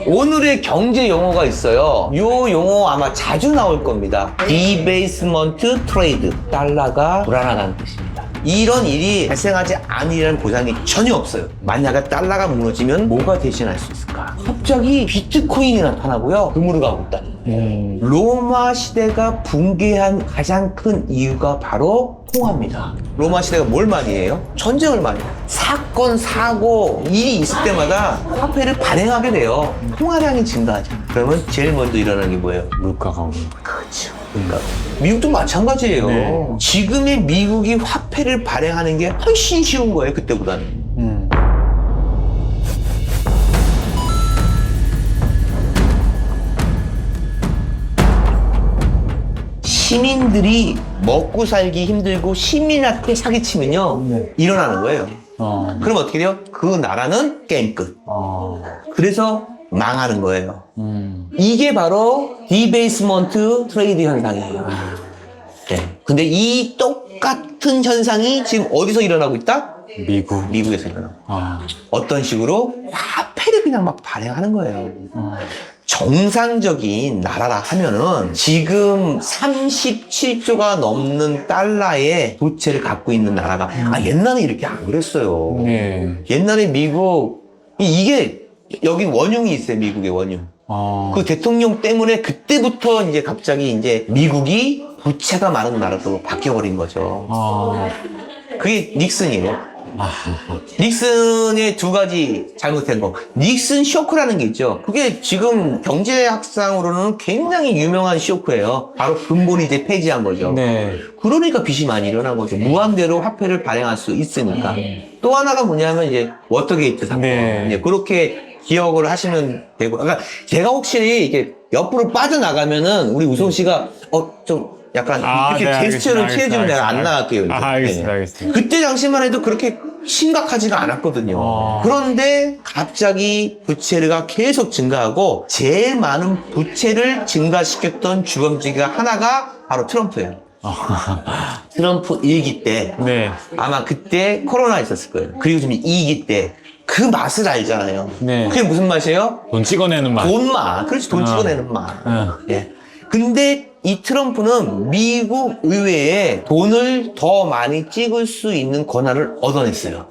오늘의 경제 용어가 있어요. 이 용어 아마 자주 나올 겁니다. 디베이스먼트 트레이드. 달러가 불안하다는 뜻입니다. 이런 일이 발생하지 않으리라는 보장이 전혀 없어요. 만약에 달러가 무너지면 뭐가 대신할 수 있을까? 갑자기 비트코인이 나타나고요. 금으로 가고 있다. 로마 시대가 붕괴한 가장 큰 이유가 바로 통화입니다. 로마 시대가 뭘 많이 해요? 전쟁을 많이 해요. 사건, 사고, 일이 있을 때마다 화폐를 발행하게 돼요. 통화량이 증가하죠. 그러면 제일 먼저 일어나는 게 뭐예요? 물가가 오는 거예요. 그렇죠. 그러니까 미국도 마찬가지예요. 네. 지금의 미국이 화폐를 발행하는 게 훨씬 쉬운 거예요. 그때보다는. 시민들이 먹고 살기 힘들고 시민한테 사기치면요. 네. 일어나는 거예요. 그럼 어떻게 돼요? 그 나라는 게임 끝. 그래서 망하는 거예요. 이게 바로 디베이스먼트 트레이드 현상이에요. 네. 근데 이 똑같은 현상이 지금 어디서 일어나고 있다? 미국. 미국에서 일어나고. 어떤 식으로? 화폐를 그냥 막 발행하는 거예요. 정상적인 나라라 하면은 지금 37조가 넘는 달러의 부채를 갖고 있는 나라가 옛날에 이렇게 안 그랬어요. 네. 옛날에 미국 이게 여기 원흉이 있어요. 미국의 원흉. 그 대통령 때문에 그때부터 이제 갑자기 이제 미국이 부채가 많은 나라로 바뀌어버린 거죠. 그게 닉슨이에요. 닉슨의 두 가지 잘못된 거. 닉슨 쇼크라는 게 있죠. 그게 지금 경제학상으로는 굉장히 유명한 쇼크예요. 바로 근본이 이제 폐지한 거죠. 네. 그러니까 빚이 많이 일어난 거죠. 무한대로 화폐를 발행할 수 있으니까. 또 하나가 뭐냐면 이제 워터게이트 사건. 네. 이제 그렇게 기억을 하시면 되고. 그러니까 제가 혹시 이게 옆으로 빠져나가면은 우리 우성 씨가 좀 약간 이렇게 네, 제스처를 알겠습니다. 취해주면 내가 안 알겠습니다. 나갈게요. 이제. 알겠습니다. 네. 알겠습니다. 그때 당시만 해도 그렇게 심각하지가 않았거든요. 그런데 갑자기 부채가 계속 증가하고 제일 많은 부채를 증가시켰던 주범지가 하나가 바로 트럼프예요. 트럼프 1기 때 네. 아마 그때 코로나 있었을 거예요. 그리고 지금 2기 때 그 맛을 알잖아요. 네. 그게 무슨 맛이에요? 돈 찍어내는 맛. 돈 맛. 그렇지, 돈 찍어내는 맛. 예. 근데 이 트럼프는 미국 의회에 돈을 더 많이 찍을 수 있는 권한을 얻어냈어요.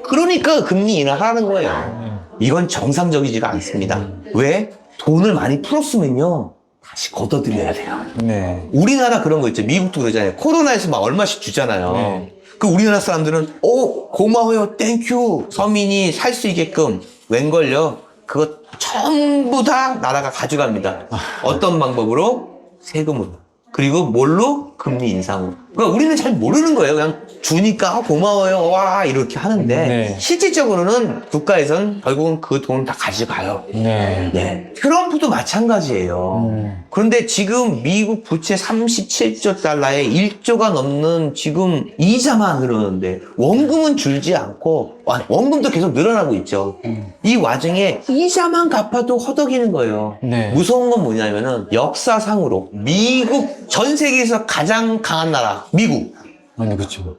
그러니까 금리 인하하는 거예요. 이건 정상적이지가 않습니다. 왜? 돈을 많이 풀었으면요. 다시 걷어들여야 돼요. 네. 우리나라 그런 거 있죠. 미국도 그러잖아요. 코로나에서 막 얼마씩 주잖아요. 네. 그 우리나라 사람들은 고마워요. 땡큐. 서민이 살 수 있게끔. 웬걸요? 그거 전부 다 나라가 가져갑니다. 어떤 방법으로? 세금으로. 그리고 뭘로? 금리 인상으로. 그러니까 우리는 잘 모르는 거예요. 그냥 주니까 고마워요. 와 이렇게 하는데 네. 실질적으로는 국가에선 결국은 그 돈 다 가져가요. 네. 네. 트럼프도 마찬가지예요. 그런데 지금 미국 부채 37조 달러에 1조가 넘는 지금 이자만 늘었는데 원금은 줄지 않고 원금도 계속 늘어나고 있죠. 이 와중에 이자만 갚아도 허덕이는 거예요. 네. 무서운 건 뭐냐면은 역사상으로 미국 전 세계에서 가장 강한 나라 미국 아니, 그쵸.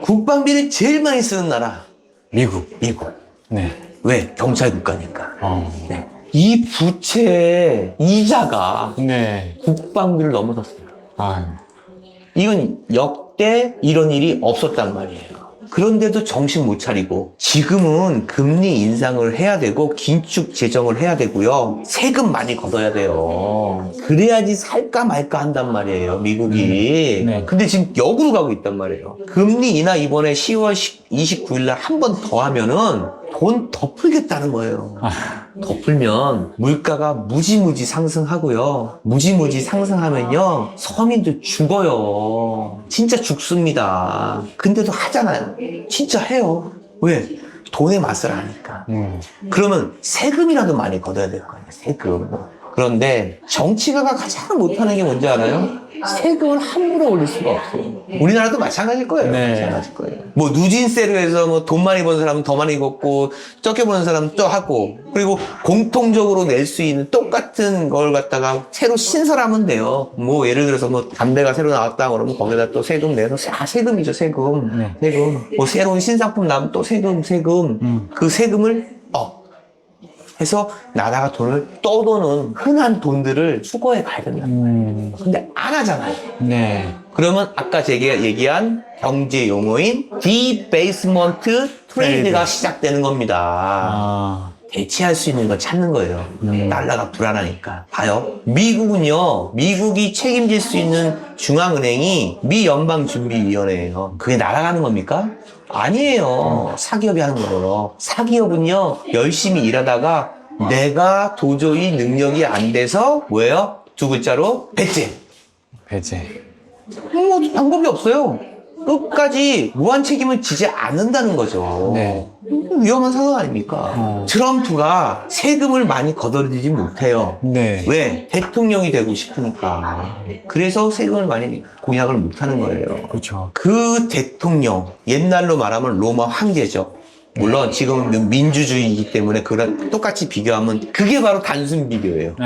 국방비를 제일 많이 쓰는 나라 미국. 미국. 네. 왜? 경찰 국가니까. 네. 이 부채의 이자가 네. 국방비를 넘어섰어요. 아유. 이건 역대 이런 일이 없었단 말이에요. 그런데도 정신 못 차리고 지금은 금리 인상을 해야 되고 긴축 재정을 해야 되고요. 세금 많이 걷어야 돼요. 그래야지 살까 말까 한단 말이에요. 미국이. 네. 근데 지금 역으로 가고 있단 말이에요. 금리 인하 이번에 10월 29일 날 한 번 더 하면은 돈 더 풀겠다는 거예요. 더 풀면 물가가 무지무지 상승하고요. 무지무지 상승하면요. 서민들 죽어요. 진짜 죽습니다. 근데도 하잖아요. 진짜 해요. 왜? 돈의 맛을 아니까. 그러면 세금이라도 많이 걷어야 될 거 아니에요. 세금. 그런데 정치가가 가장 못하는 게 뭔지 알아요? 세금을 함부로 올릴 수가 없어요. 우리나라도 마찬가지일 거예요. 네. 마찬가지일 거예요. 뭐 누진세로 해서 뭐 돈 많이 버는 사람은 더 많이 걷고 적게 버는 사람은 또 하고 그리고 공통적으로 낼 수 있는 똑같은 걸 갖다가 새로 신설하면 돼요. 뭐 예를 들어서 뭐 담배가 새로 나왔다 그러면 거기다 또 세금 내서 세금이죠 세금. 네. 세금. 뭐 새로운 신상품 나오면 또 세금. 그 세금을 해서 나라가 돈을 떠도는 흔한 돈들을 수거해 가야 된다. 근데 안 하잖아요. 네. 그러면 아까 제가 얘기한 경제 용어인 디베이스먼트 트레이드가 시작되는 겁니다. 아, 대체할 수 있는 걸 찾는 거예요. 달러가 불안하니까. 봐요. 미국은요, 미국이 책임질 수 있는 중앙은행이 미연방준비위원회예요. 그게 날아가는 겁니까? 아니에요. 사기업이 하는 거예요. 사기업은요, 열심히 일하다가 내가 도저히 능력이 안 돼서 뭐예요? 두 글자로 배째. 배제. 뭐 방법이 없어요. 끝까지 무한 책임을 지지 않는다는 거죠. 네. 위험한 상황 아닙니까? 트럼프가 세금을 많이 걷어들이지 못해요. 네. 왜? 대통령이 되고 싶으니까. 그래서 세금을 많이 공약을 못하는 거예요. 그렇죠. 그 대통령, 옛날로 말하면 로마 황제죠. 물론 지금은 민주주의이기 때문에 그랑 똑같이 비교하면 그게 바로 단순 비교예요.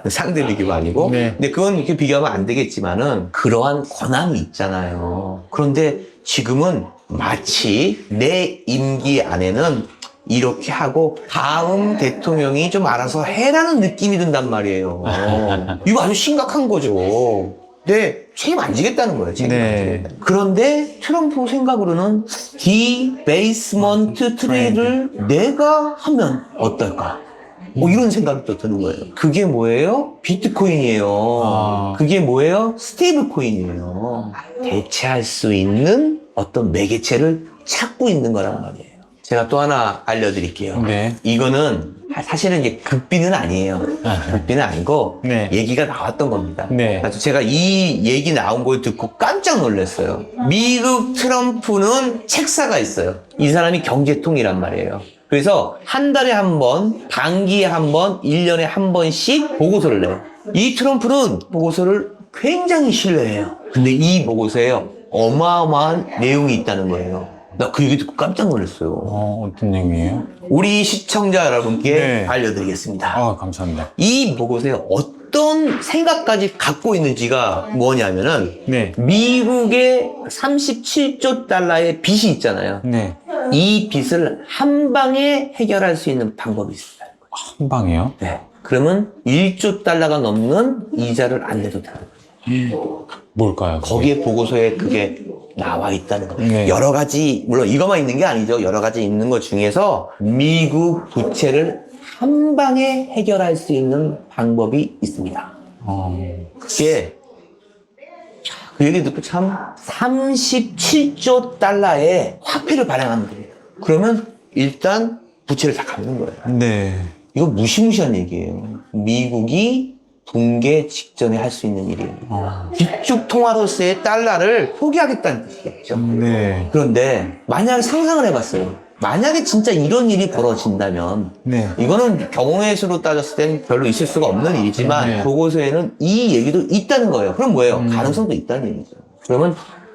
상대 비교가 아니고. 네. 근데 그건 이렇게 비교하면 안 되겠지만은 그러한 권한이 있잖아요. 그런데 지금은 마치 내 임기 안에는 이렇게 하고 다음 대통령이 좀 알아서 해라는 느낌이 든단 말이에요. 이거 아주 심각한 거죠. 근데 책임 안 지겠다는 거예요. 책임 안 네. 지겠다. 그런데 트럼프 생각으로는 디베이스먼트 트레이드를 내가 하면 어떨까? 뭐 이런 생각이 또 드는 거예요. 그게 뭐예요? 비트코인이에요. 아. 그게 뭐예요? 스테이블 코인이에요. 대체할 수 있는 어떤 매개체를 찾고 있는 거란 말이에요. 제가 또 하나 알려드릴게요. 네. 이거는 사실은 이게 극비는 아니에요. 극비는 아니고 네. 얘기가 나왔던 겁니다. 네. 그래서 제가 이 얘기 나온 걸 듣고 깜짝 놀랐어요. 미국 트럼프는 책사가 있어요. 이 사람이 경제통이란 말이에요. 그래서 한 달에 한 번, 단기에 한 번, 1년에 한 번씩 보고서를 내요. 이 트럼프는 보고서를 굉장히 신뢰해요. 근데 이 보고서에요, 어마어마한 내용이 있다는 거예요. 나 그 얘기 듣고 깜짝 놀랐어요. 어떤 얘기예요? 우리 시청자 여러분께 네. 알려드리겠습니다. 아, 감사합니다. 이 보고서에 어떤 생각까지 갖고 있는지가 뭐냐면은 네. 미국의 37조 달러의 빚이 있잖아요. 네. 이 빚을 한 방에 해결할 수 있는 방법이 있어요. 한 방이요? 네. 그러면 1조 달러가 넘는 이자를 안 내도 되는 거예요. 뭘까요? 거기에 보고서에 그게 나와 있다는 거예요. 네. 여러 가지, 물론 이것만 있는 게 아니죠. 여러 가지 있는 것 중에서 미국 부채를 한 방에 해결할 수 있는 방법이 있습니다. 그게 그 얘기 듣고 참 37조 달러의 화폐를 발행하면 돼요. 그러면 일단 부채를 다 갚는 거예요. 네. 이거 무시무시한 얘기예요. 미국이 붕괴 직전에 할 수 있는 일이에요. 기축 통화로서의 달러를 포기하겠다는 뜻이겠죠. 네. 그런데 만약에 상상을 해봤어요. 만약에 진짜 이런 일이 벌어진다면 네. 이거는 경우의 수로 따졌을 땐 별로 있을 수가 없는 일이지만 네. 보고서에는 이 얘기도 있다는 거예요. 그럼 뭐예요? 가능성도 있다는 얘기죠. 그러면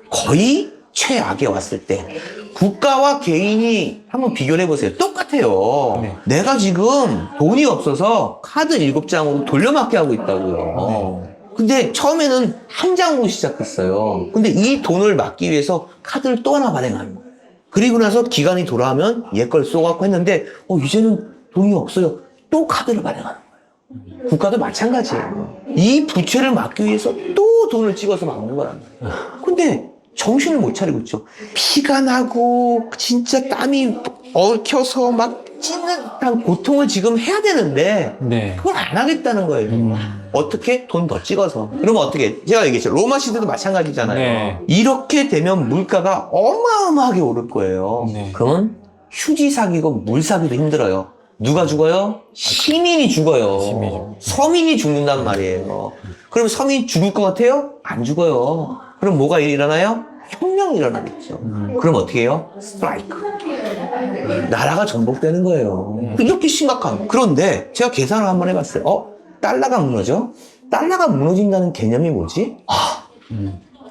거의 최악에 왔을 때 국가와 개인이 한번 비교를 해보세요. 똑같아요. 네. 내가 지금 돈이 없어서 카드 7장으로 돌려막기 하고 있다고요. 근데 처음에는 한 장으로 시작했어요. 근데 이 돈을 막기 위해서 카드를 또 하나 발행하는 거예요. 그리고 나서 기간이 돌아오면 얘 걸 쏘갖고 했는데 이제는 돈이 없어요. 또 카드를 발행하는 거예요. 국가도 마찬가지예요. 이 부채를 막기 위해서 또 돈을 찍어서 막는 거란 말이에요. 근데 정신을 못 차리고 있죠. 피가 나고 진짜 땀이 얽혀서 막 찢는 듯한 고통을 지금 해야 되는데 네. 그걸 안 하겠다는 거예요. 어떻게? 돈 더 찍어서. 그러면 어떻게? 제가 얘기했죠. 로마 시대도 마찬가지잖아요. 네. 이렇게 되면 물가가 어마어마하게 오를 거예요. 네. 그러면 휴지 사기고 물 사기도 힘들어요. 누가 죽어요? 시민이 죽어요. 시민이. 서민이 죽는단 말이에요. 그럼 서민이 죽을 것 같아요? 안 죽어요. 그럼 뭐가 일어나요? 혁명이 일어나겠죠. 그럼 어떻게 해요? 스트라이크. 나라가 전복되는 거예요. 이렇게 심각한. 그런데 제가 계산을 한번 해봤어요. 달러가 무너져? 달러가 무너진다는 개념이 뭐지?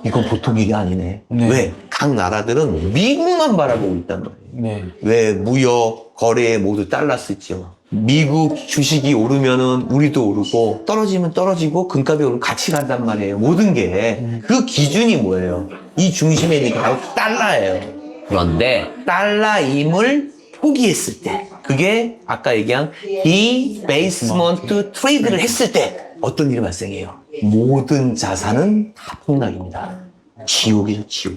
이건 보통 일이 아니네. 네. 왜? 각 나라들은 미국만 바라보고 있단 말이에요. 네. 왜 무역, 거래에 모두 달러 쓰죠. 미국 주식이 오르면은 우리도 오르고 떨어지면 떨어지고 금값이 오르고 같이 간단 말이에요. 모든 게. 그 기준이 뭐예요? 이 중심에 있는 게 바로 달러예요. 그런데 달러임을 포기했을 때 그게 아까 얘기한 디베이스먼트 트레이드를 했을 때 어떤 일이 발생해요? 모든 자산은 다 폭락입니다. 지옥이죠, 지옥.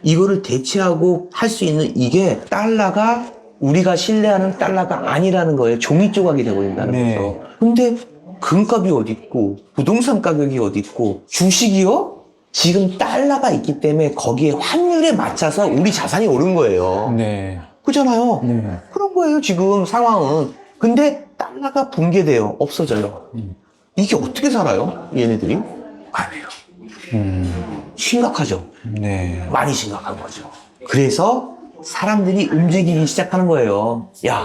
이거를 대체하고 할 수 있는 이게 달러가 우리가 신뢰하는 달러가 아니라는 거예요. 종이 조각이 되어버린다는 네. 거죠. 근데 금값이 어디 있고 부동산 가격이 어디 있고 주식이요? 지금 달러가 있기 때문에 거기에 환율에 맞춰서 우리 자산이 오른 거예요. 네. 그렇잖아요. 네. 그런 거예요, 지금 상황은. 근데 달러가 붕괴돼요. 없어져요. 이게 어떻게 살아요? 얘네들이? 아니에요. 심각하죠. 네. 많이 심각한 거죠. 그래서 사람들이 움직이기 시작하는 거예요. 야,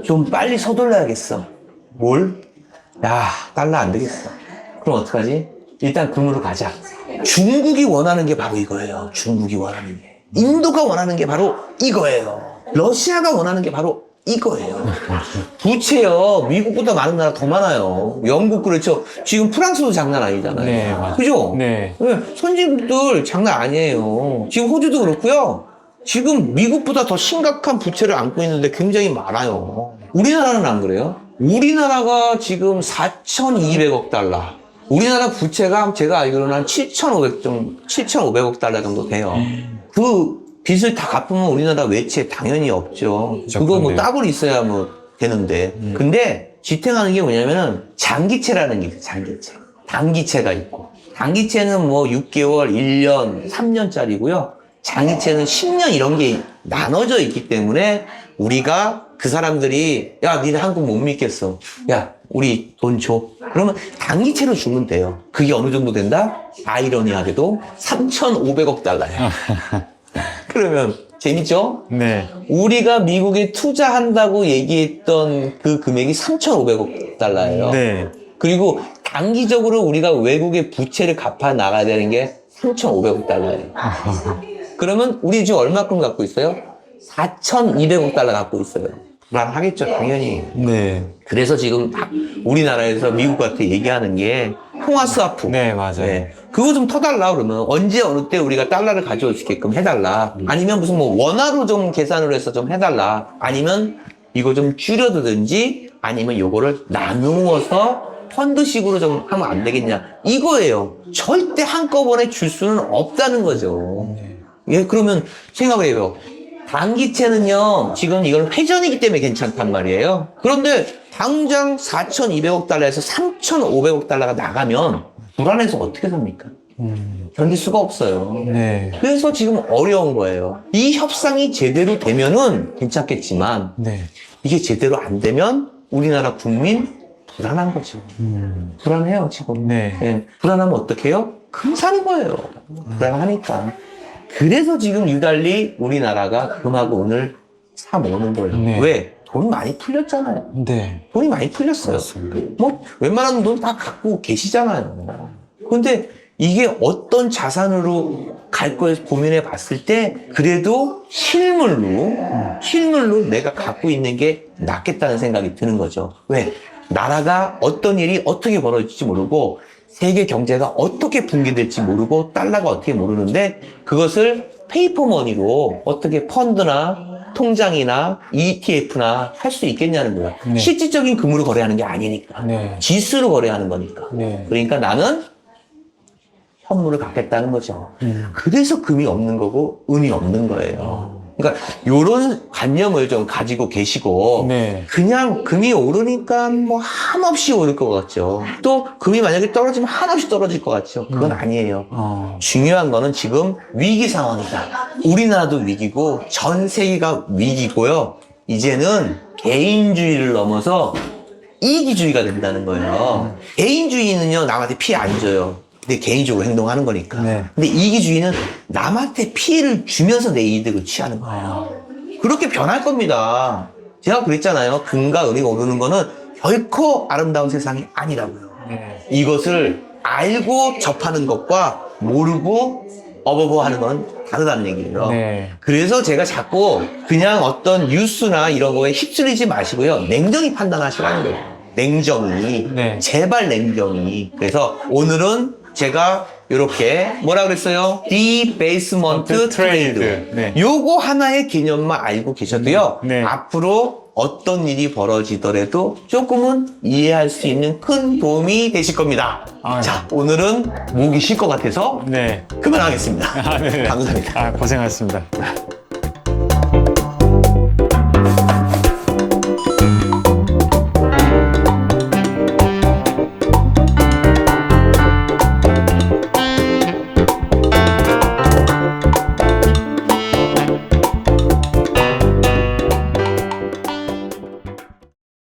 좀 빨리 서둘러야겠어. 뭘? 야, 달러 안 되겠어. 그럼 어떡하지? 일단 금으로 가자. 중국이 원하는 게 바로 이거예요. 중국이 원하는 게. 인도가 원하는 게 바로 이거예요. 러시아가 원하는 게 바로 이거예요. 부채요. 미국보다 많은 나라 더 많아요. 영국 그렇죠. 지금 프랑스도 장난 아니잖아요. 네, 맞아요. 그죠? 네. 네, 선진국들 장난 아니에요. 지금 호주도 그렇고요. 지금 미국보다 더 심각한 부채를 안고 있는데 굉장히 많아요. 우리나라는 안 그래요? 우리나라가 지금 4,200억 달러. 우리나라 부채가 제가 알기로는 한 7,500억 달러 정도 돼요. 그 빚을 다 갚으면 우리나라 외채 당연히 없죠. 그렇죠. 그거 뭐 네. 따블이 있어야 뭐 되는데. 근데 지탱하는 게 뭐냐면은 장기채라는 게 있어요. 장기채. 단기채가 있고. 단기채는 뭐 6개월, 1년, 3년짜리고요. 장기채는 10년 이런 게 나눠져 있기 때문에 우리가 그 사람들이 야, 니네 한국 못 믿겠어. 야, 우리 돈 줘. 그러면 단기채로 주면 돼요. 그게 어느 정도 된다? 아이러니하게도 3,500억 달러예요. 그러면 재밌죠? 네. 우리가 미국에 투자한다고 얘기했던 그 금액이 3,500억 달러예요. 네. 그리고 단기적으로 우리가 외국의 부채를 갚아 나가야 되는 게 3,500억 달러예요. 그러면 우리 지금 얼마큼 갖고 있어요? 4,200억 달러 갖고 있어요. 불안하겠죠, 당연히. 네. 그래서 지금 막 우리나라에서 미국한테 얘기하는 게 통화 스와프. 네, 맞아요. 네. 그거 좀 터달라 그러면 언제 어느 때 우리가 달러를 가져올 수 있게끔 해달라. 아니면 무슨 뭐 원화로 좀 계산을 해서 좀 해달라. 아니면 이거 좀 줄여두든지 아니면 요거를 나누어서 펀드식으로 좀 하면 안 되겠냐. 이거예요. 절대 한꺼번에 줄 수는 없다는 거죠. 예, 그러면 생각을 해요. 단기채는요, 지금 이건 회전이기 때문에 괜찮단 말이에요. 그런데 당장 4,200억 달러에서 3,500억 달러가 나가면 불안해서 어떻게 삽니까? 견딜 수가 없어요. 네. 그래서 지금 어려운 거예요. 이 협상이 제대로 되면은 괜찮겠지만, 네. 이게 제대로 안 되면 우리나라 국민 불안한 거죠. 불안해요, 지금. 네. 예, 불안하면 어떻게 해요? 금 사는 거예요. 불안하니까. 그래서 지금 유달리 우리나라가 금하고 은을 사 모으는 거예요. 네. 왜? 돈 많이 풀렸잖아요. 네. 돈이 많이 풀렸어요. 맞습니다. 뭐 웬만한 돈 다 갖고 계시잖아요. 근데 이게 어떤 자산으로 갈 거에 고민해 봤을 때 그래도 실물로 내가 갖고 있는 게 낫겠다는 생각이 드는 거죠. 왜? 나라가 어떤 일이 어떻게 벌어질지 모르고 세계 경제가 어떻게 붕괴될지 모르고 달러가 어떻게 모르는데 그것을 페이퍼머니로 어떻게 펀드나 통장이나 ETF나 할 수 있겠냐는 거야. 네. 실질적인 금으로 거래하는 게 아니니까. 네. 지수로 거래하는 거니까. 네. 그러니까 나는 현물을 갖겠다는 거죠. 그래서 금이 없는 거고 은이 없는 거예요. 그러니까 이런 관념을 좀 가지고 계시고 네. 그냥 금이 오르니까 뭐 한없이 오를 것 같죠. 또 금이 만약에 떨어지면 한없이 떨어질 것 같죠. 그건 아니에요. 중요한 거는 지금 위기 상황이다. 우리나라도 위기고 전 세계가 위기고요. 이제는 개인주의를 넘어서 이기주의가 된다는 거예요. 개인주의는요, 남한테 피해 안 줘요. 근데 개인적으로 행동하는 거니까. 네. 근데 이기주의는 남한테 피해를 주면서 내 이득을 취하는 거예요. 그렇게 변할 겁니다. 제가 그랬잖아요. 금과 은이 오르는 거는 결코 아름다운 세상이 아니라고요. 네. 이것을 알고 접하는 것과 모르고 어버버 하는 건 다르다는 얘기예요. 네. 그래서 제가 자꾸 그냥 어떤 뉴스나 이런 거에 휩쓸리지 마시고요. 냉정히 판단하시라는 거예요. 냉정히. 네. 제발 냉정히. 그래서 오늘은 제가 이렇게 뭐라 그랬어요? 디베이스먼트 트레이드. 네. 요거 하나의 개념만 알고 계셔도요. 네. 앞으로 어떤 일이 벌어지더라도 조금은 이해할 수 있는 큰 도움이 되실 겁니다. 아유. 자, 오늘은 목이 쉴 것 같아서 네. 그만하겠습니다. 아, 네. 감사합니다. 아, 고생하셨습니다.